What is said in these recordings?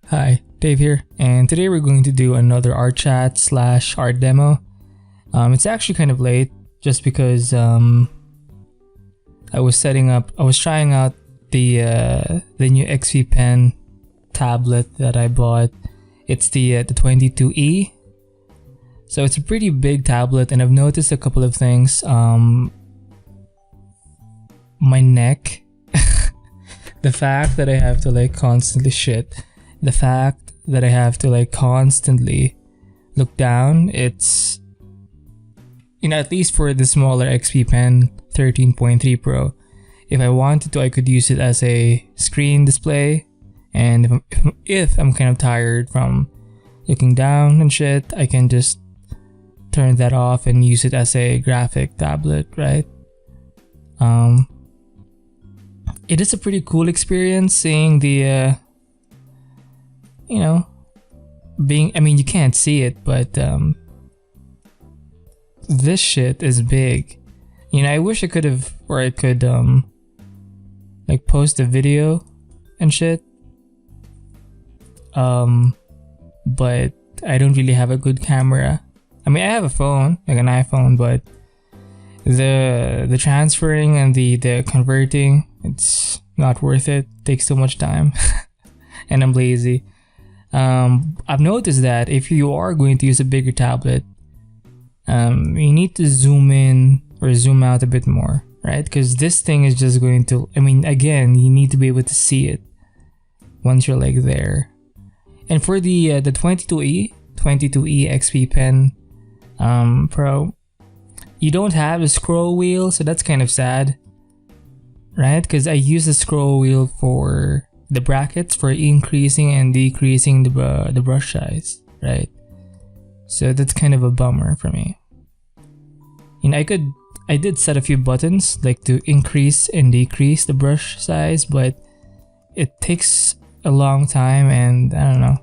Hi, Dave here, and today we're going to do another art chat slash art demo. It's actually kind of late just because I was trying out the new XP pen tablet that I bought. It's the 22E. So it's a pretty big tablet, and I've noticed a couple of things. My neck, the fact that I have to constantly shit. The fact that I have to constantly look down, it's, at least for the smaller XP Pen 13.3 Pro, if I wanted to, I could use it as a screen display, and if I'm kind of tired from looking down and shit, I can just turn that off and use it as a graphic tablet, right? It is a pretty cool experience seeing the you can't see it, but this shit is big. I wish I could post a video and shit. But I don't really have a good camera. I have a phone, like an iPhone, but the transferring and the converting, it's not worth it. It takes so much time. And I'm lazy. I've noticed that if you are going to use a bigger tablet, you need to zoom in or zoom out a bit more, right? Because this thing is just going to, again, you need to be able to see it once you're there. And for the 22E XP Pen Pro, you don't have a scroll wheel, so that's kind of sad, right? Because I use the scroll wheel for the brackets for increasing and decreasing the brush size, right? So that's kind of a bummer for me. I did set a few buttons to increase and decrease the brush size, but it takes a long time, and I don't know.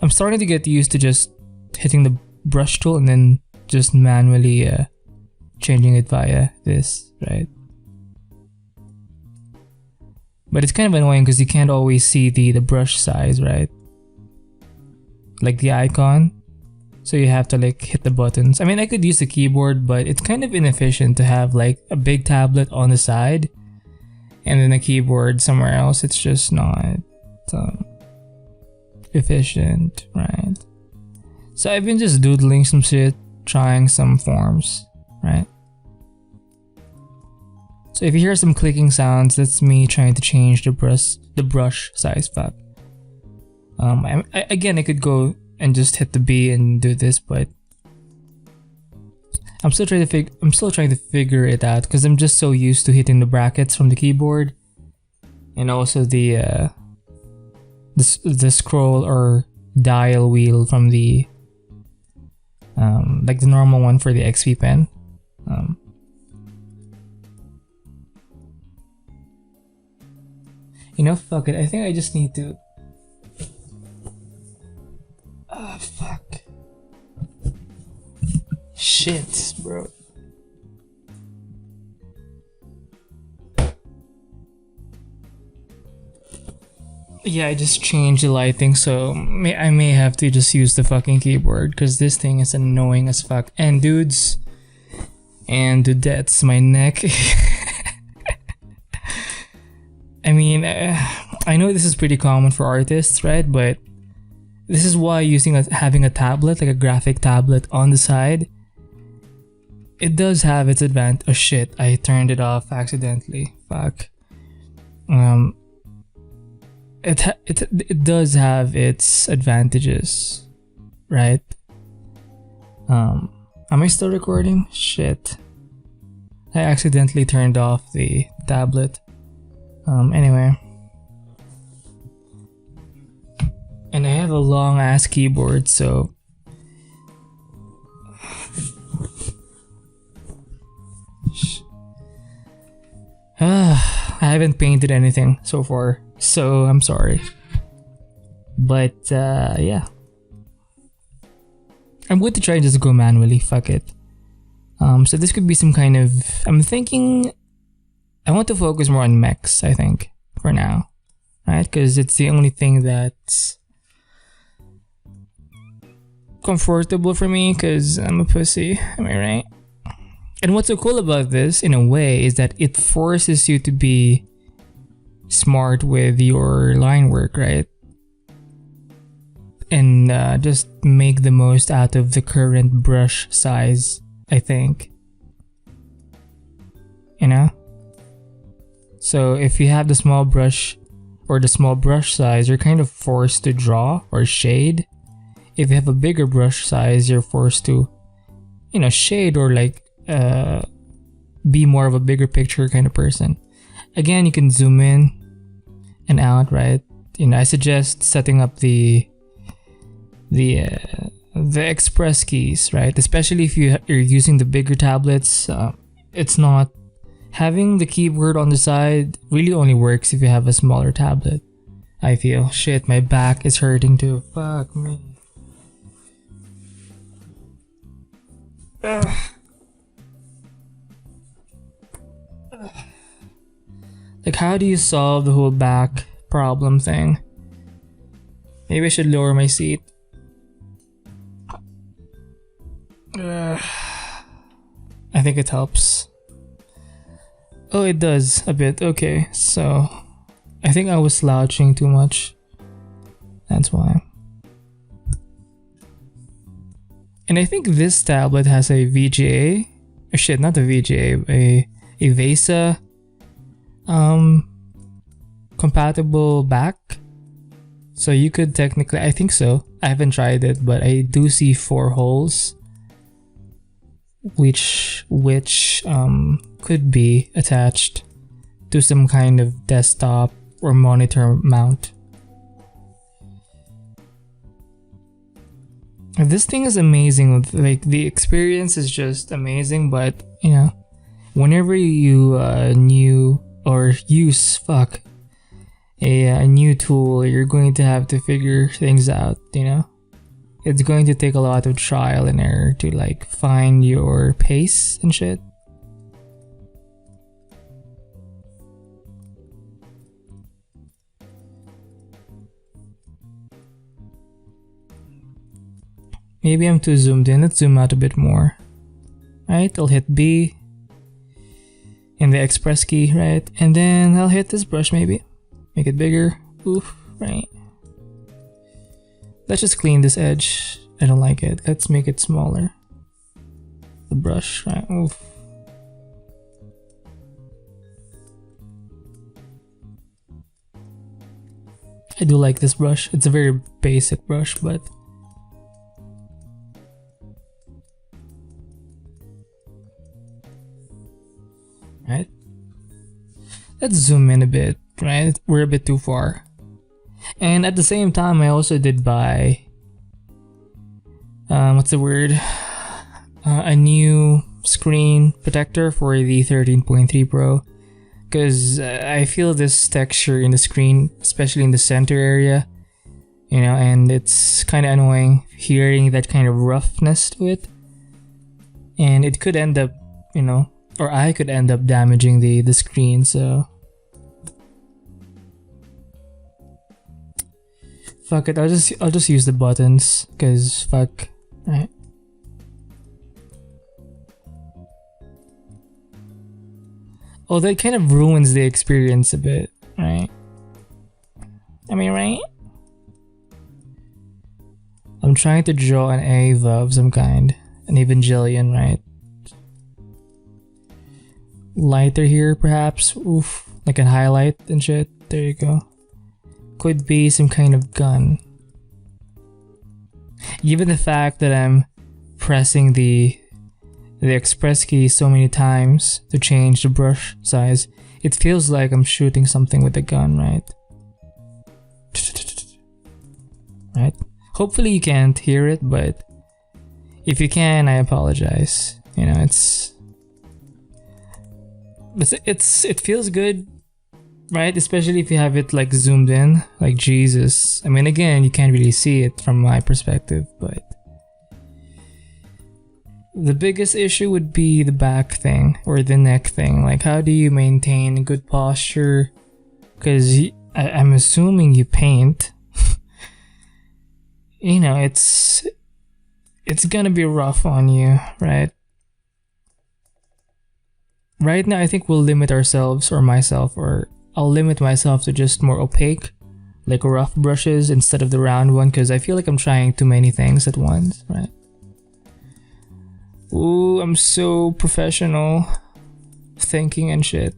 I'm starting to get used to just hitting the brush tool and then just manually changing it via this, right? But it's kind of annoying because you can't always see the brush size, right? Like the icon. So you have to hit the buttons. I could use the keyboard, but it's kind of inefficient to have a big tablet on the side and then a keyboard somewhere else. It's just not efficient, right? So I've been just doodling some shit, trying some forms, right? So if you hear some clicking sounds, that's me trying to change the brush size. Fuck. I could go and just hit the B and do this, but I'm still trying to figure it out because I'm just so used to hitting the brackets from the keyboard, and also the scroll or dial wheel from the the normal one for the XP Pen. Fuck it. I think I just need to. Fuck. Shit, bro. Yeah, I just changed the lighting, so I may have to just use the fucking keyboard because this thing is annoying as fuck. And dudes, and dudettes, my neck. I know this is pretty common for artists, right? But this is why having a tablet, like a graphic tablet on the side, it does have its advantage. Oh shit, I turned it off accidentally. Fuck. It does have its advantages, right? Am I still recording? Shit. I accidentally turned off the tablet. Anyway. And I have a long ass keyboard, so I haven't painted anything so far, so I'm sorry. But yeah, I'm going to try and just go manually. Fuck it. So this could be some kind of. I'm thinking I want to focus more on mechs, I think, for now. right? Because it's the only thing that's comfortable for me, because I'm a pussy. Am I right? And what's so cool about this, in a way, is that it forces you to be smart with your line work, right? And just make the most out of the current brush size, I think. You know? So if you have the small brush or the small brush size, you're kind of forced to draw or shade. If you have a bigger brush size, you're forced to, you know, shade or like be more of a bigger picture kind of person. Again, you can zoom in and out, right? You know, I suggest setting up the express keys, right? Especially if you're using the bigger tablets. It's not having the keyboard on the side really only works if you have a smaller tablet. I feel shit. My back is hurting too. Fuck me. Ugh. Like, how do you solve the whole back problem thing? Maybe I should lower my seat. I think it helps. Oh, it does a bit. Okay, so I think I was slouching too much. That's why. And I think this tablet has a VGA. Oh shit, not a VGA, a VESA compatible back. So you could technically, I think so. I haven't tried it, but I do see 4 holes, which could be attached to some kind of desktop or monitor mount. This thing is amazing. Like, the experience is just amazing, but you know, whenever you use a new tool, you're going to have to figure things out, you know? It's going to take a lot of trial and error to like find your pace and shit. Maybe I'm too zoomed in. Let's zoom out a bit more. Right, I'll hit B in the express key, right? And then I'll hit this brush maybe. Make it bigger. Oof, right. Let's just clean this edge. I don't like it. Let's make it smaller. The brush, right? Oof. I do like this brush. It's a very basic brush, but right? Let's zoom in a bit, right? We're a bit too far. And at the same time, I also did buy what's the word? A new screen protector for the 13.3 Pro, because I feel this texture in the screen, especially in the center area, you know, and it's kind of annoying hearing that kind of roughness to it, and it could end up, you know, or I could end up damaging the screen. So fuck it, I'll just use the buttons, cause fuck, right? Oh, that kind of ruins the experience a bit, right? I mean, right? I'm trying to draw an Ava of some kind, an Evangelion, right? Lighter here, perhaps. Oof, like a highlight and shit. There you go. Could be some kind of gun. Given the fact that I'm pressing the express key so many times to change the brush size, it feels like I'm shooting something with a gun, right? Right? Hopefully you can't hear it, but if you can, I apologize. You know, it feels good, right? Especially if you have it like zoomed in, like Jesus. I mean, again, you can't really see it from my perspective, but the biggest issue would be the back thing or the neck thing. Like, how do you maintain good posture? Because I'm assuming you paint. You know, it's gonna be rough on you, right? Right now, I think we'll limit ourselves, or myself, or I'll limit myself to just more opaque, like rough brushes instead of the round one, because I feel like I'm trying too many things at once, right? Ooh, I'm so professional thinking and shit.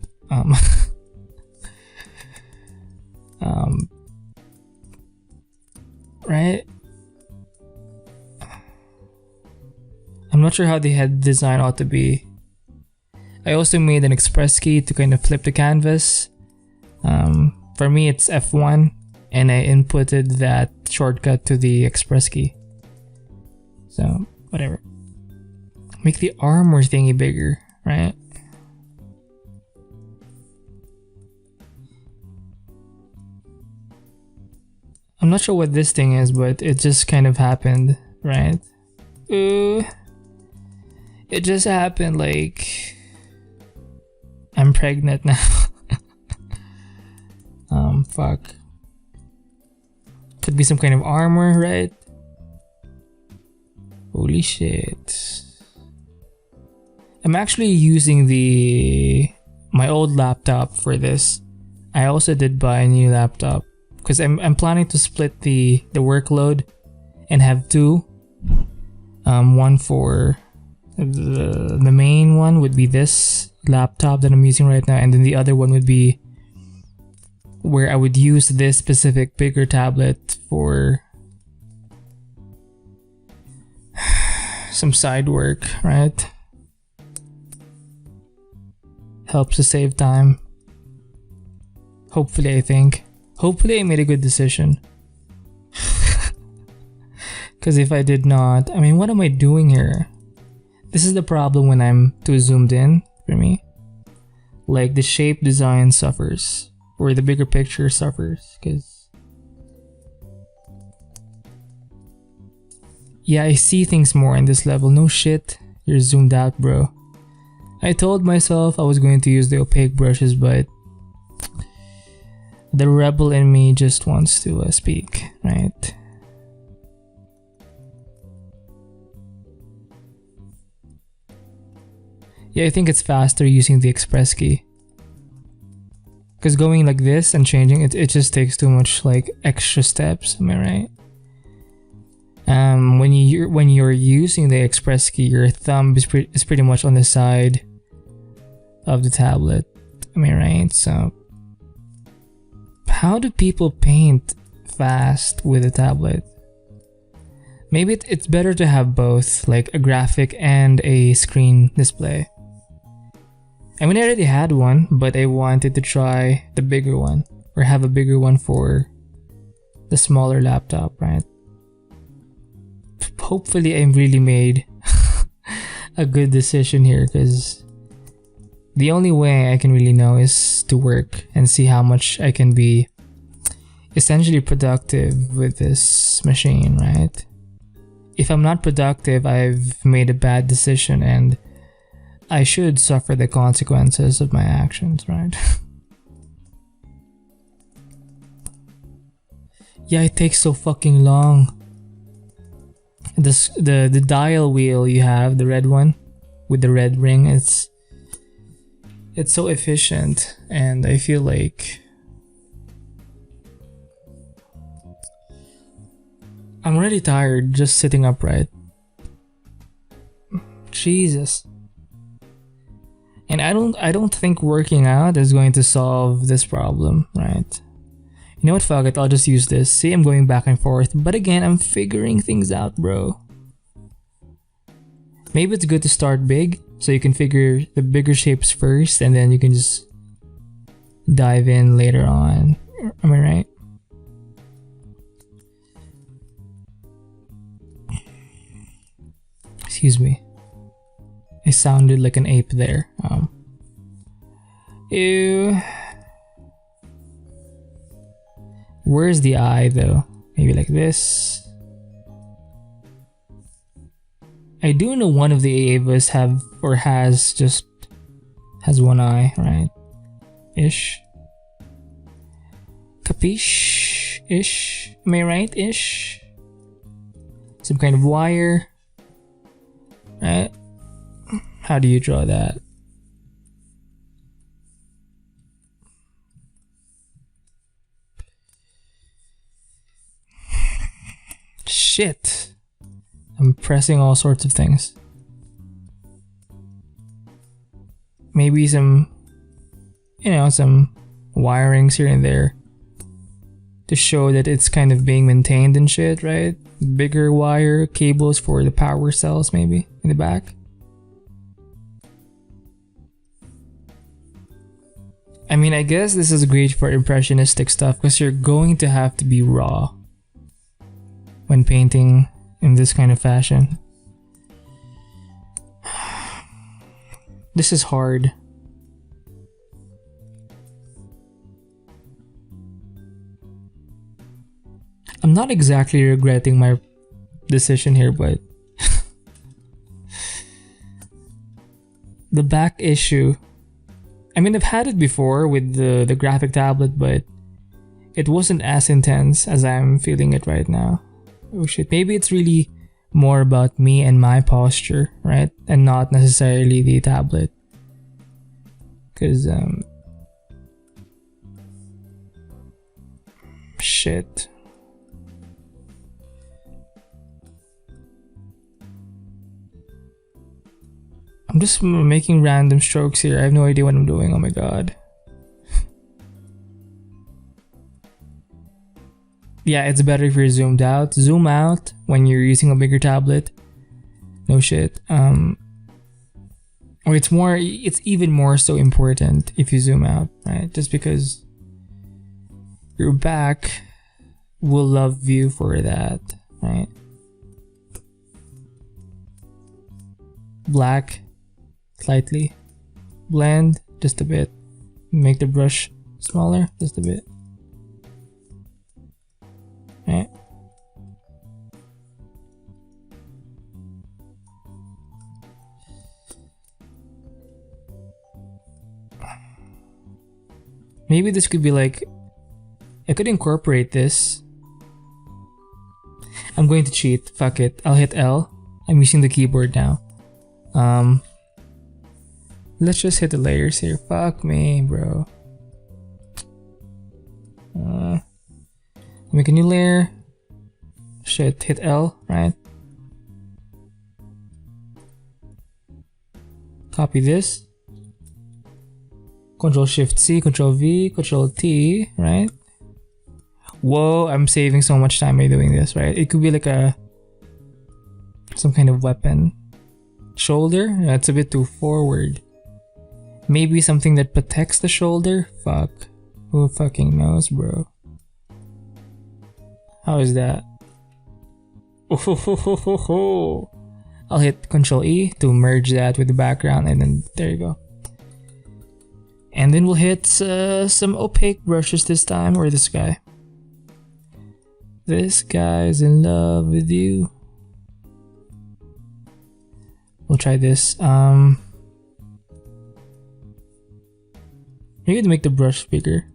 Right? I'm not sure how the head design ought to be. I also made an express key to kind of flip the canvas. For me, it's F1, and I inputted that shortcut to the express key. So, whatever. Make the armor thingy bigger, right? I'm not sure what this thing is, but it just kind of happened, right? Ooh. It just happened, like... I'm pregnant now. Fuck. Could be some kind of armor, right? Holy shit. I'm actually using my old laptop for this. I also did buy a new laptop because I'm planning to split the workload and have two. One for the main one would be this laptop that I'm using right now, and then the other one would be where I would use this specific bigger tablet for some side work, right? Helps to save time. Hopefully, I think. Hopefully I made a good decision. Because if I did not, I mean, what am I doing here? This is the problem when I'm too zoomed in for me. Like the shape design suffers, or the bigger picture suffers, because yeah, I see things more in this level. No shit, you're zoomed out, bro. I told myself I was going to use the opaque brushes, but the rebel in me just wants to speak, right? Yeah, I think it's faster using the express key. Because going like this and changing it just takes too much like extra steps, am I right? When you're using the express key, your thumb is pretty much on the side of the tablet, am I right? So how do people paint fast with a tablet? Maybe it's better to have both, like a graphic and a screen display. I mean, I already had one, but I wanted to try the bigger one, or have a bigger one for the smaller laptop, right? Hopefully I really made a good decision here, because the only way I can really know is to work and see how much I can be essentially productive with this machine, right? If I'm not productive, I've made a bad decision and I should suffer the consequences of my actions, right? Yeah, it takes so fucking long. The dial wheel you have, the red one with the red ring, it's so efficient, and I feel like I'm already tired just sitting upright. Jesus. And I don't think working out is going to solve this problem, right? You know what, fuck it, I'll just use this. See, I'm going back and forth, but again, I'm figuring things out, bro. Maybe it's good to start big, so you can figure the bigger shapes first, and then you can just dive in later on. Am I right? Excuse me. I sounded like an ape there. Ew. Where's the eye though? Maybe like this. I do know one of the Avas has one eye, right? Ish. Capiche-ish? Am I right-ish? Some kind of wire. Right? How do you draw that? Shit. I'm pressing all sorts of things. Maybe some, some wirings here and there to show that it's kind of being maintained and shit, right? Bigger wire cables for the power cells maybe in the back. I mean, I guess this is great for impressionistic stuff because you're going to have to be raw when painting in this kind of fashion. This is hard. I'm not exactly regretting my decision here, but the back issue. I mean, I've had it before with the graphic tablet, but it wasn't as intense as I'm feeling it right now. Oh shit, maybe it's really more about me and my posture, right? And not necessarily the tablet. Cause shit. I'm just making random strokes here. I have no idea what I'm doing. Oh my god. Yeah, it's better if you're zoomed out. Zoom out when you're using a bigger tablet. No shit. Or it's even more so important if you zoom out, right? Just because your back will love you for that, right? Black, slightly. Blend, just a bit. Make the brush smaller, just a bit. Right. Maybe this could be like, I could incorporate this. I'm going to cheat, fuck it. I'll hit L. I'm using the keyboard now. Let's just hit the layers here. Fuck me, bro. Make a new layer. Shit, hit L, right? Copy this. Control Shift C, Control V, Control T, right? Whoa, I'm saving so much time by doing this, right? It could be like some kind of weapon. Shoulder? That's a bit too forward. Maybe something that protects the shoulder? Fuck. Who fucking knows, bro? How is that? Oh, I'll hit Control E to merge that with the background, and then there you go. And then we'll hit some opaque brushes this time, or this guy. This guy's in love with you. We'll try this. Maybe to make the brush bigger.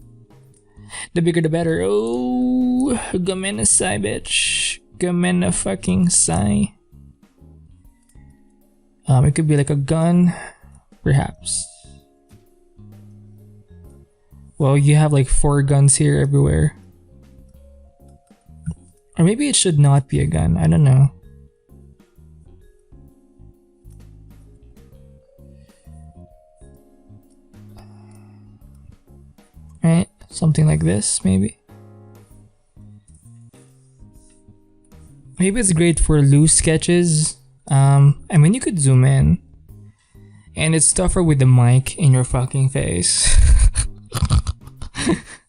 The bigger the better. Oh, gamena sai, bitch. Gamena fucking sai. It could be like a gun, perhaps. Well, you have like 4 guns here everywhere. Or maybe it should not be a gun. I don't know. Right? Something like this, maybe. Maybe it's great for loose sketches. I mean, you could zoom in. And it's tougher with the mic in your fucking face.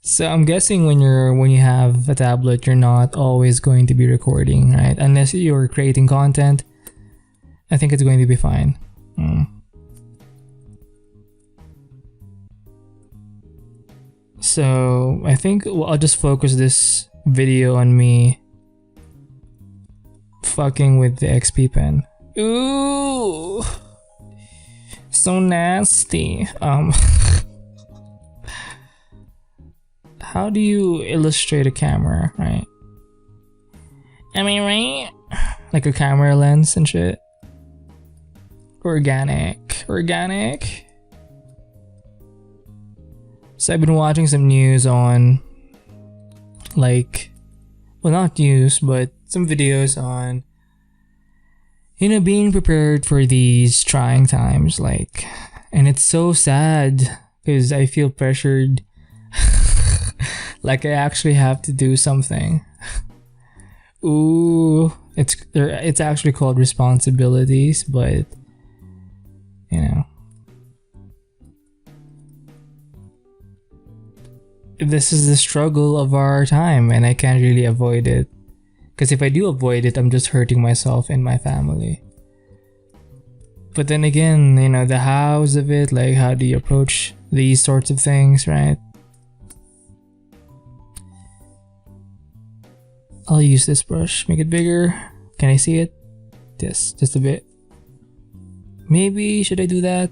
So I'm guessing when you have a tablet, you're not always going to be recording, right? Unless you're creating content. I think it's going to be fine. So I think I'll just focus this video on me fucking with the XP pen. Ooh, so nasty. how do you illustrate a camera, right? I mean, right? Like a camera lens and shit. Organic. So I've been watching some news on, like, well, not news, but some videos on, you know, being prepared for these trying times, like, and it's so sad because I feel pressured. Like I actually have to do something. Ooh, it's actually called responsibilities, but you know, this is the struggle of our time, and I can't really avoid it. Because if I do avoid it, I'm just hurting myself and my family. But then again, you know, the hows of it, like how do you approach these sorts of things, right? I'll use this brush, make it bigger. Can I see it? Yes, just a bit. Maybe, should I do that?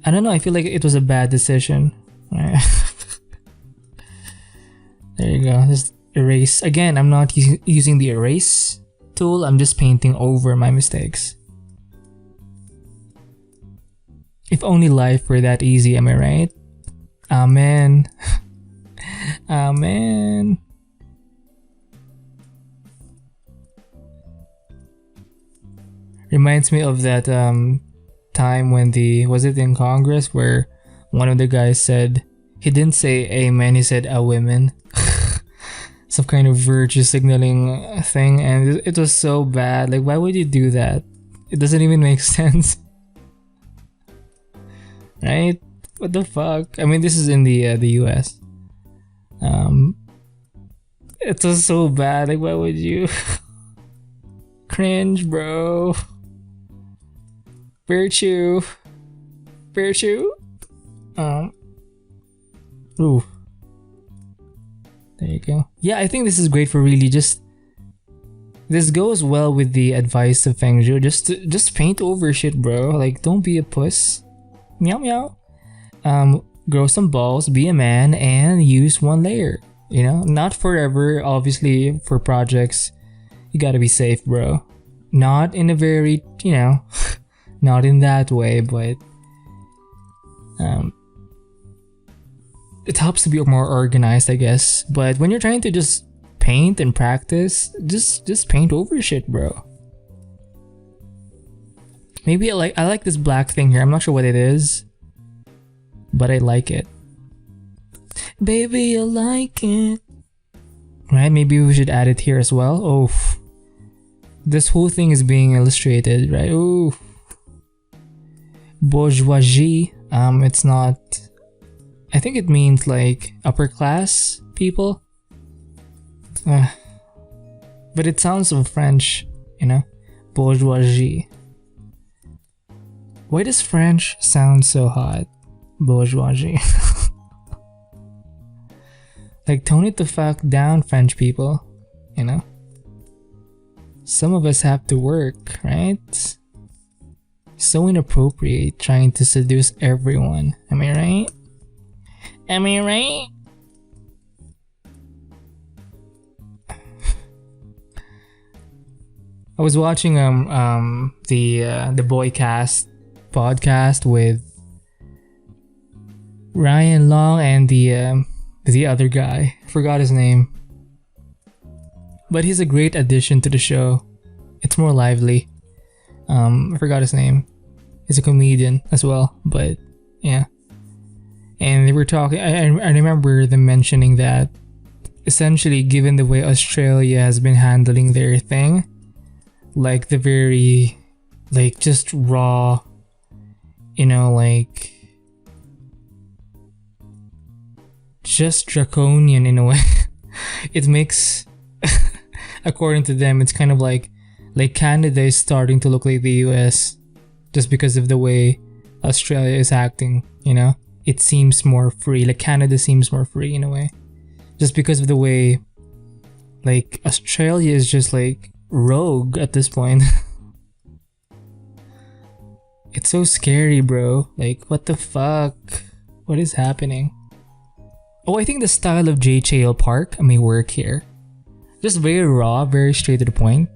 I don't know, I feel like it was a bad decision. Right. There you go, just erase. Again, I'm not using the erase tool, I'm just painting over my mistakes. If only life were that easy, am I right? Amen. Amen. Reminds me of that time when was it in Congress where one of the guys said, he didn't say amen, he said a women. Some kind of virtue signaling thing, and it was so bad. Like, why would you do that? It doesn't even make sense. Right? What the fuck? I mean, this is in the US. It was so bad. Like, why would you? Cringe, bro. Virtue. Ooh. There you go. Yeah, I think this is great for really just. This goes well with the advice of Feng Zhu. Just paint over shit, bro. Like, don't be a puss. Meow meow. Grow some balls, be a man, and use one layer. You know, not forever. Obviously, for projects, you gotta be safe, bro. Not in a very, you know, not in that way, but it helps to be more organized, I guess. But when you're trying to just paint and practice, just paint over shit, bro. Maybe I like this black thing here. I'm not sure what it is, but I like it. Baby, I like it. Right? Maybe we should add it here as well. Oh, this whole thing is being illustrated, right? Oh, bourgeoisie. It's not. I think it means like upper class people. But it sounds so French, you know? Bourgeoisie. Why does French sound so hot? Bourgeoisie. Like, tone it the fuck down, French people. You know? Some of us have to work, right? So inappropriate trying to seduce everyone. Am I right? Am I right? I was watching the Boycast podcast with Ryan Long and the other guy. Forgot his name. But he's a great addition to the show. It's more lively. I forgot his name. He's a comedian as well, but yeah. And they were talking, I remember them mentioning that essentially, given the way Australia has been handling their thing, like the very, like, just raw, you know, like, just draconian in a way. It makes, according to them, it's kind of like Canada is starting to look like the US just because of the way Australia is acting, you know? It seems more free, like Canada seems more free in a way. Just because of the way, like, Australia is just like rogue at this point. It's so scary, bro. Like, what the fuck? What is happening? Oh, I think the style of J. Park may work here. Just very raw, very straight to the point.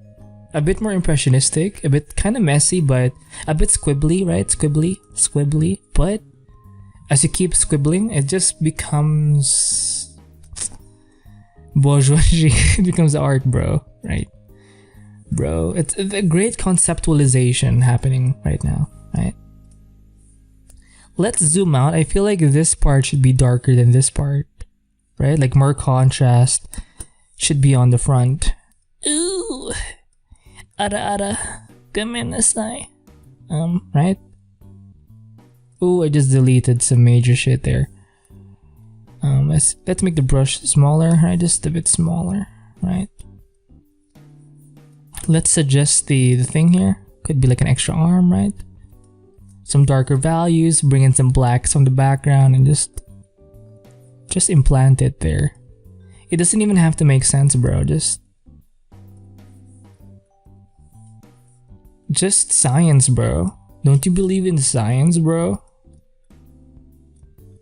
A bit more impressionistic, a bit kind of messy, but a bit squibbly, right? Squibbly. But as you keep squibbling, it just becomes bourgeoisie. It becomes art, bro, right? Bro, it's a great conceptualization happening right now, right? Let's zoom out. I feel like this part should be darker than this part, right? Like more contrast should be on the front. Ooh, ara, gaminasai. Right? Ooh, I just deleted some major shit there. Let's make the brush smaller, right? Just a bit smaller, right? Let's suggest the thing here. Could be like an extra arm, right? Some darker values, bring in some blacks on the background and just implant it there. It doesn't even have to make sense, bro. Just science, bro. Don't you believe in science, bro?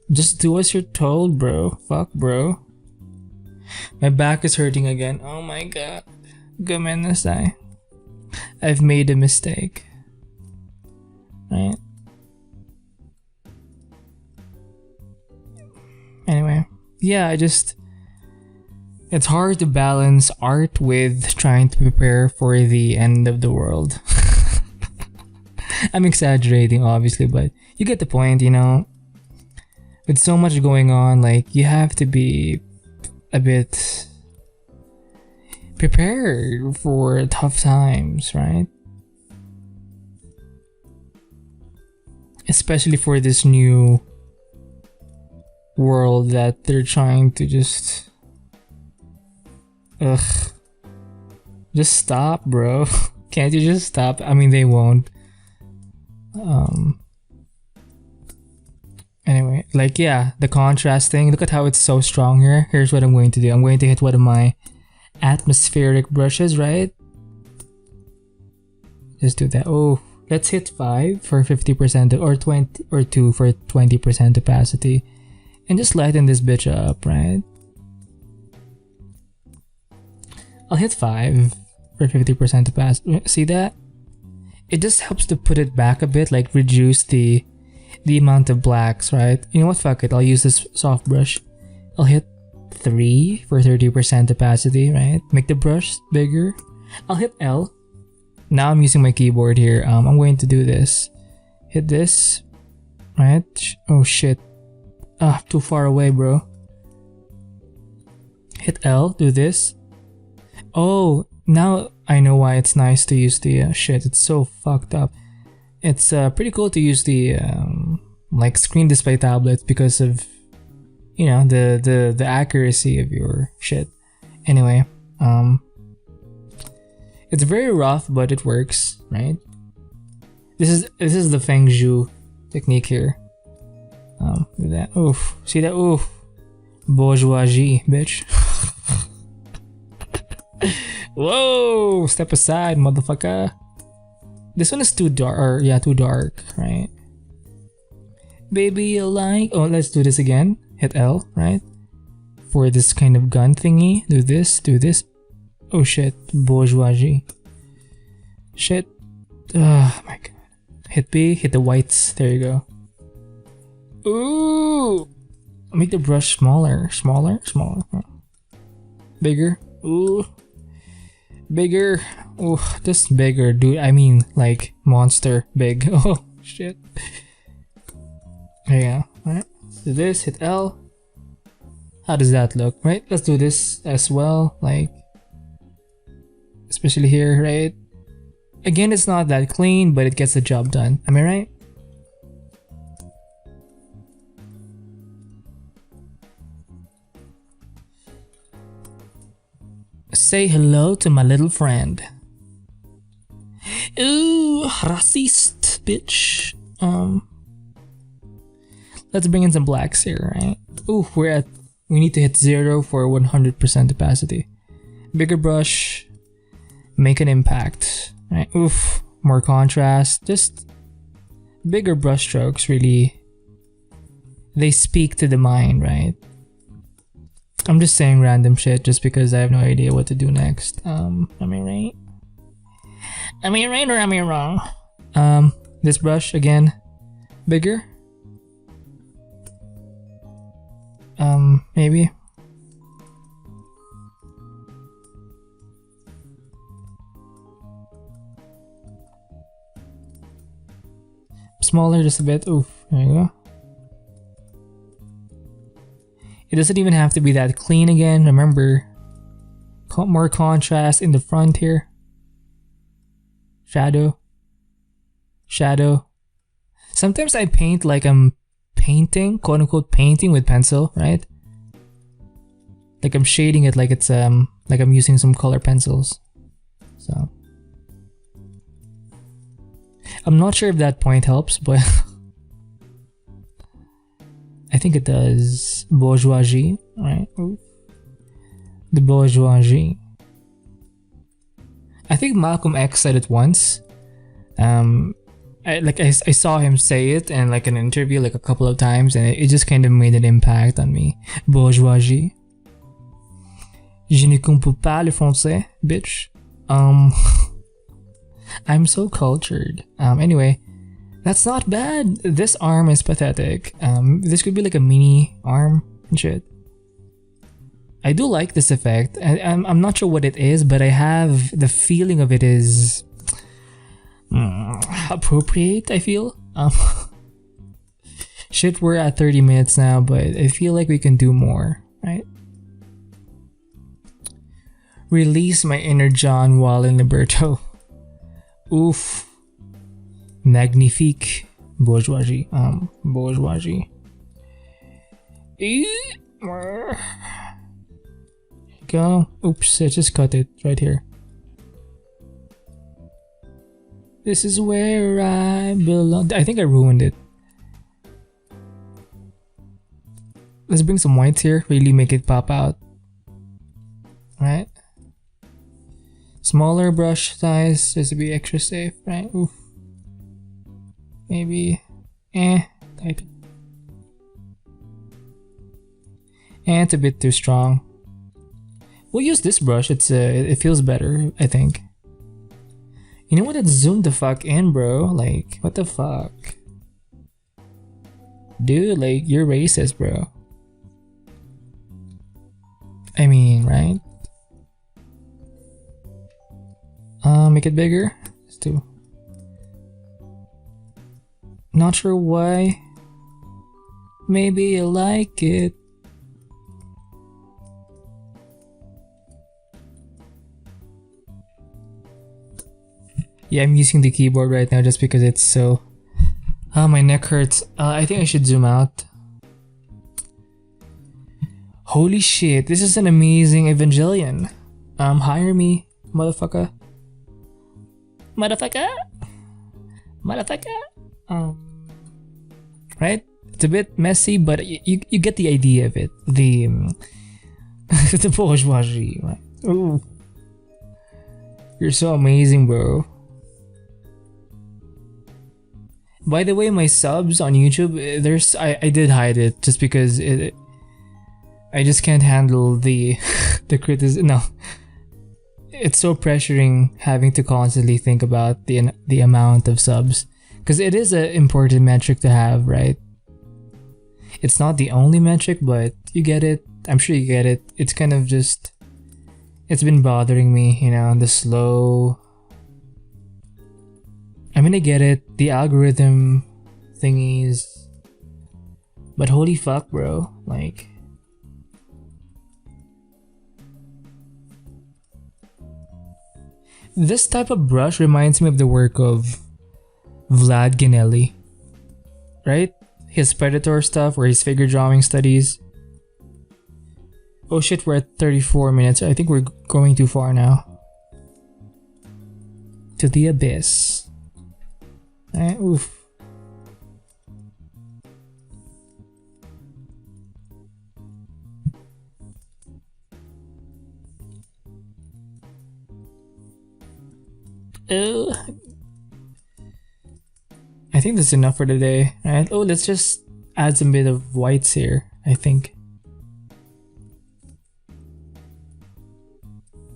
Just do as you're told, bro. Fuck, bro. My back is hurting again. Oh my god. Gomenasai. I've made a mistake. Right? Anyway. Yeah, it's hard to balance art with trying to prepare for the end of the world. I'm exaggerating, obviously, but you get the point, you know? With so much going on, like, you have to be a bit prepared for tough times, right? Especially for this new world that they're trying to just stop, bro. Can't you just stop? I mean, they won't. Anyway, like, yeah, the contrast thing. Look at how it's so strong here. Here's what I'm going to do. I'm going to hit one of my atmospheric brushes, right? Just do that. Oh, let's hit 5 for 50% or 20 or 2 for 20% opacity. And just lighten this bitch up, right? I'll hit 5 for 50% opacity. See that? It just helps to put it back a bit, like reduce the amount of blacks, right? You know what? Fuck it. I'll use this soft brush. I'll hit 3 for 30% opacity, right? Make the brush bigger. I'll hit L. Now I'm using my keyboard here. I'm going to do this. Hit this, right? Oh shit. Too far away, bro. Hit L. Do this. Oh, now I know why it's nice to use the shit. It's so fucked up. It's pretty cool to use the like screen display tablets because of, you know, the accuracy of your shit. Anyway, it's very rough, but it works, right? This is the Feng Zhu technique here. Do that. Oof. See that? Oof. Bourgeoisie, bitch. Whoa! Step aside, motherfucker. This one is too dark, or yeah, too dark, right? Baby, you like? Oh, let's do this again. Hit L, right? For this kind of gun thingy. Do this, do this. Oh shit, bourgeoisie. Shit. Oh my god. Hit B, hit the whites. There you go. Ooh! Make the brush smaller. Smaller? Smaller. Bigger. Ooh. Bigger. Ooh, just bigger, dude. I mean, like, monster big. Oh, shit. There you go. Alright. Do this, hit L. How does that look, right? Let's do this as well, like, especially here, right? Again, it's not that clean, but it gets the job done. Am I right? Say hello to my little friend. Ooh, racist, bitch. Let's bring in some blacks here, right? Ooh, we need to hit 0 for 100% opacity. Bigger brush, make an impact, right? Oof, more contrast, just bigger brush strokes really, they speak to the mind, right? I'm just saying random shit just because I have no idea what to do next. Am I right? Am I right or am I wrong? This brush again, bigger. Maybe. Smaller just a bit. Oof, there you go. It doesn't even have to be that clean again. Remember, more contrast in the front here. Shadow. Shadow. Sometimes I paint like I'm painting, quote unquote painting with pencil, right? Like I'm shading it like it's like I'm using some color pencils. So I'm not sure if that point helps, but I think it does. Bourgeoisie, right? The bourgeoisie. I think Malcolm X said it once. I saw him say it in like an interview like a couple of times, and it just kind of made an impact on me. Bourgeoisie. Je ne comprends pas le français, bitch. I'm so cultured. Anyway, that's not bad. This arm is pathetic. This could be like a mini arm and shit. I do like this effect. I'm not sure what it is, but I have the feeling of it is appropriate, I feel. Shit, we're at 30 minutes now, but I feel like we can do more, right? Release my inner John Wall and Liberto. Oof. Magnifique. Bourgeoisie. Bourgeoisie. Go. Oops, I just cut it right here. This is where I belong. I think I ruined it. Let's bring some whites here. Really make it pop out. Right? Smaller brush size just to be extra safe, right? Oof. Maybe. Type. It's a bit too strong. We'll use this brush. It feels better, I think. You know what? It zoomed the fuck in, bro. Like, what the fuck? Dude, like, you're racist, bro. I mean, right? Make it bigger. Let's do. Not sure why. Maybe you like it. Yeah, I'm using the keyboard right now just because it's so... my neck hurts. I think I should zoom out. Holy shit, this is an amazing Evangelion. Hire me, motherfucker. Motherfucker? Motherfucker? Right? It's a bit messy, but you get the idea of it. The... the bourgeoisie, right? Ooh. You're so amazing, bro. By the way, my subs on YouTube, I did hide it just because I just can't handle the the criticism. No, it's so pressuring having to constantly think about the amount of subs, because it is an important metric to have, right? It's not the only metric, but you get it. I'm sure you get it. It's kind of just, it's been bothering me, you know, the slow. I mean, I get it, the algorithm thingies, but holy fuck, bro, like... This type of brush reminds me of the work of Vlad Ganelli, right? His Predator stuff, or his figure drawing studies. Oh shit, we're at 34 minutes, I think we're going too far now. To the abyss. Oof. I think that's enough for today, right? Oh, let's just add some bit of whites here, I think.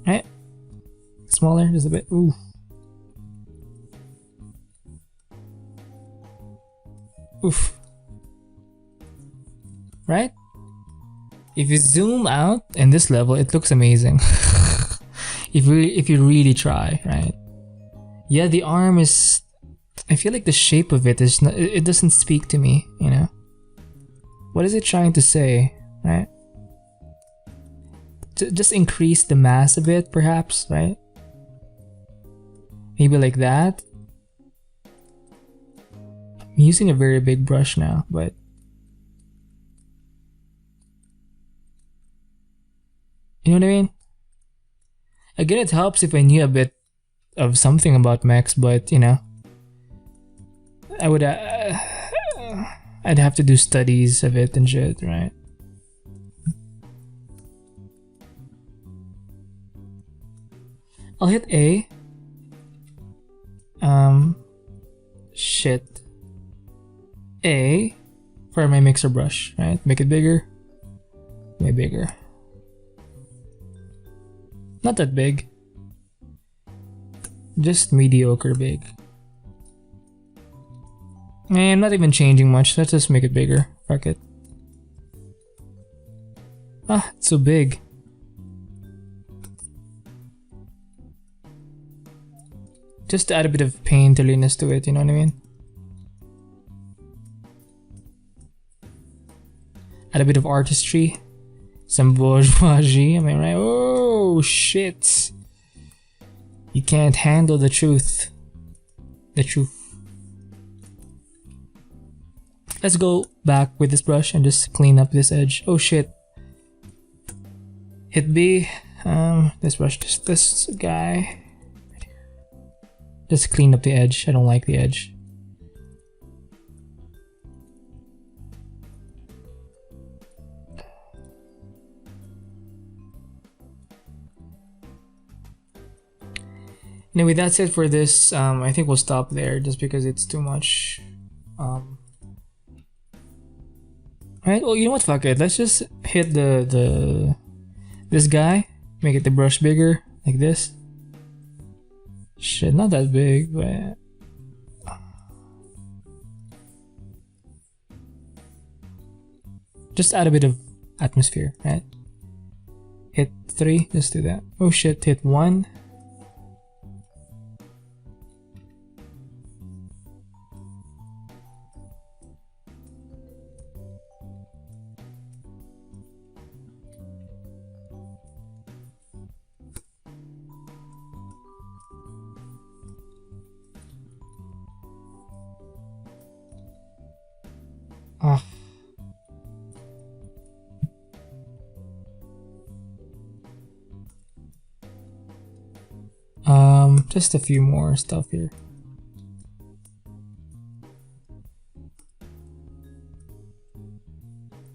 Right? Smaller, just a bit. Ooh. Oof. Right? If you zoom out in this level, it looks amazing. if you really try, right? Yeah, the arm is. I feel like the shape of it is not. It doesn't speak to me. You know. What is it trying to say, right? Just increase the mass a bit, perhaps, right? Maybe like that. I'm using a very big brush now, but you know what I mean? Again, it helps if I knew a bit of something about mechs, but you know, I would I'd have to do studies of it and shit, right? I'll hit A. Shit. A for my mixer brush, right? Make it bigger. Way bigger. Not that big. Just mediocre big. And I'm not even changing much. Let's just make it bigger. Fuck it. Ah, it's so big. Just to add a bit of painterliness to it, you know what I mean? Add a bit of artistry. Some bourgeoisie, am I right? Oh, shit. You can't handle the truth. The truth. Let's go back with this brush and just clean up this edge. Oh, shit. Hit B. This brush, just this guy. Just clean up the edge. I don't like the edge. Anyway, that's it for this. I think we'll stop there just because it's too much. Right? Well, you know what? Fuck it. Let's just hit this guy. Make it the brush bigger, like this. Shit, not that big, but just add a bit of atmosphere, right? Hit 3, just do that. Oh shit, hit 1. Oh. Just a few more stuff here.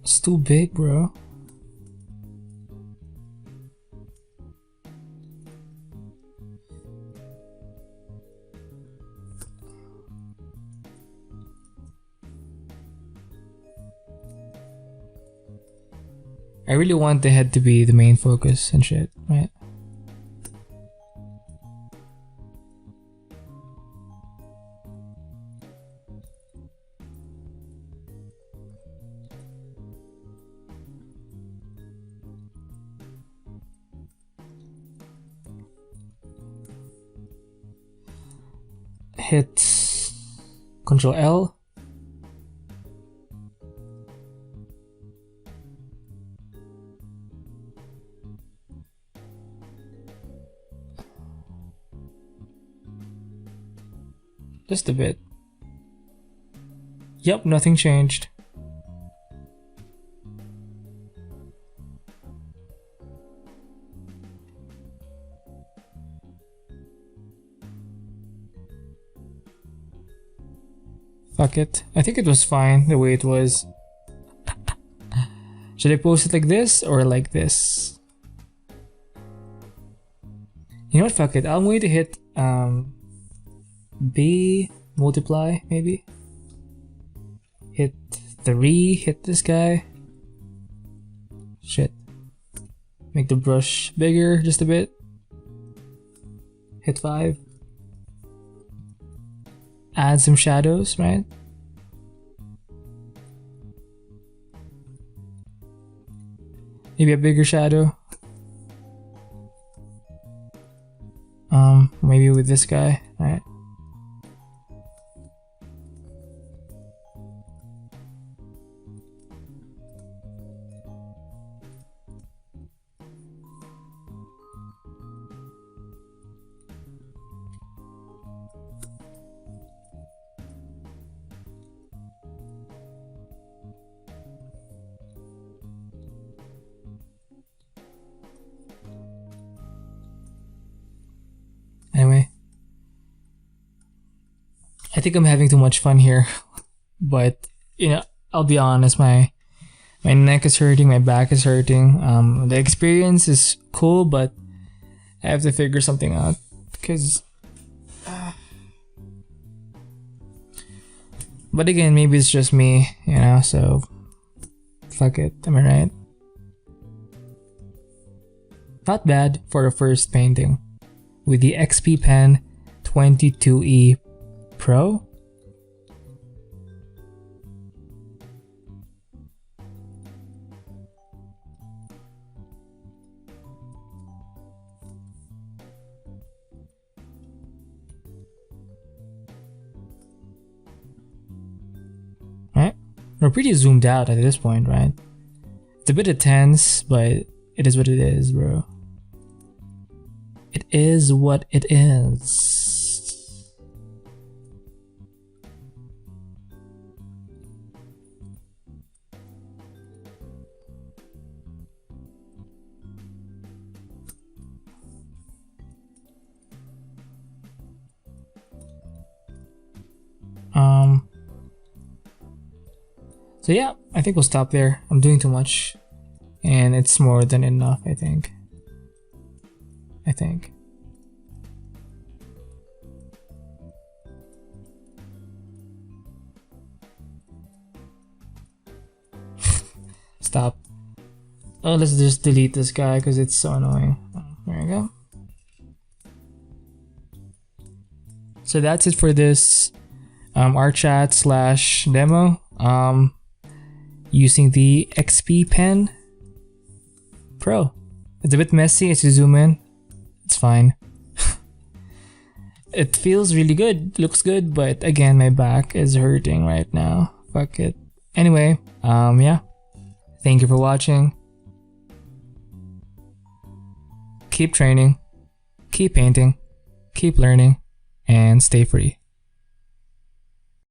It's too big, bro. I really want the head to be the main focus and shit, right? Hit Control L. Just a bit. Yep, nothing changed. Fuck it. I think it was fine the way it was. Should I post it like this or like this? You know what? Fuck it. I'm going to hit B, multiply maybe. Hit 3, hit this guy. Shit. Make the brush bigger just a bit. hit 5. Add some shadows, right? Maybe a bigger shadow. Maybe with this guy, right? Anyway, I think I'm having too much fun here, but you know, I'll be honest, my neck is hurting, my back is hurting. The experience is cool, but I have to figure something out because. But again, maybe it's just me, you know. So, fuck it. Am I right? Not bad for the first painting. With the XP Pen 22E Pro. Right? We're pretty zoomed out at this point, right? It's a bit intense, but it is what it is, bro. It is what it is. So yeah, I think we'll stop there. I'm doing too much, and it's more than enough, I think. Stop. Oh, let's just delete this guy because it's so annoying. There we go. So that's it for this art chat / demo using the XP Pen Pro. It's a bit messy as you zoom in. It's fine. It feels really good, looks good, but again, my back is hurting right now. Fuck it. Anyway, yeah. Thank you for watching. Keep training, keep painting, keep learning, and stay free.